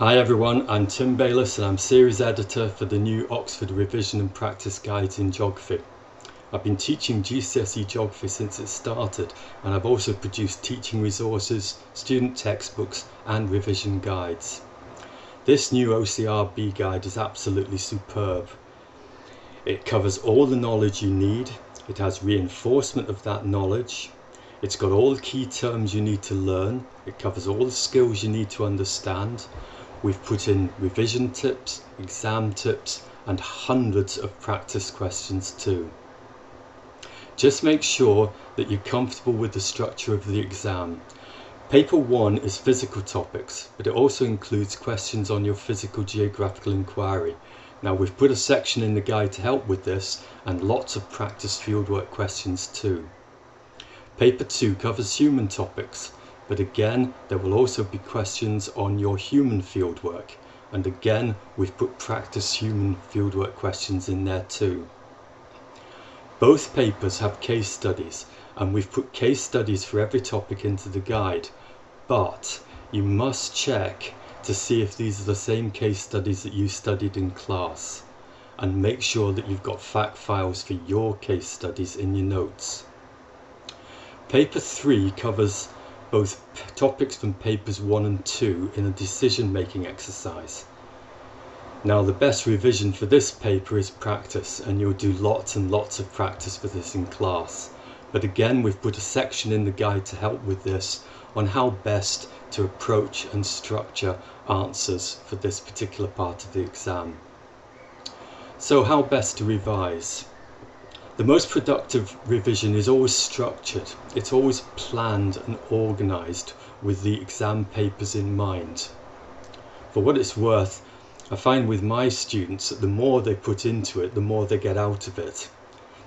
Hi everyone, I'm Tim Bayliss and I'm Series Editor for the new Oxford Revision and Practice Guides in Geography. I've been teaching GCSE Geography since it started, and I've also produced teaching resources, student textbooks and revision guides. This new OCR B guide is absolutely superb. It covers all the knowledge you need, it has reinforcement of that knowledge, it's got all the key terms you need to learn, it covers all the skills you need to understand. We've put in revision tips, exam tips and hundreds of practice questions too. Just make sure that you're comfortable with the structure of the exam. Paper 1 is physical topics, but it also includes questions on your physical geographical inquiry. Now we've put a section in the guide to help with this and lots of practice fieldwork questions too. Paper 2 covers human topics. But again, there will also be questions on your human fieldwork, and again we've put practice human fieldwork questions in there too. Both papers have case studies, and we've put case studies for every topic into the guide, but you must check to see if these are the same case studies that you studied in class, and make sure that you've got fact files for your case studies in your notes. Paper 3 covers both topics from papers 1 and 2 in a decision-making exercise. Now the best revision for this paper is practice, and you'll do lots and lots of practice for this in class. But again, we've put a section in the guide to help with this on how best to approach and structure answers for this particular part of the exam. So how best to revise? The most productive revision is always structured. It's always planned and organised with the exam papers in mind. For what it's worth, I find with my students that the more they put into it, the more they get out of it.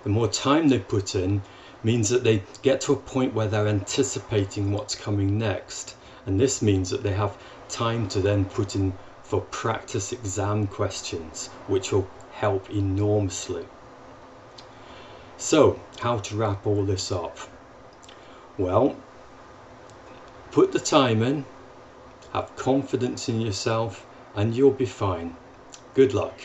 The more time they put in means that they get to a point where they're anticipating what's coming next. And this means that they have time to then put in for practice exam questions, which will help enormously. So, how to wrap all this up? Well, put the time in, have confidence in yourself, and you'll be fine. Good luck.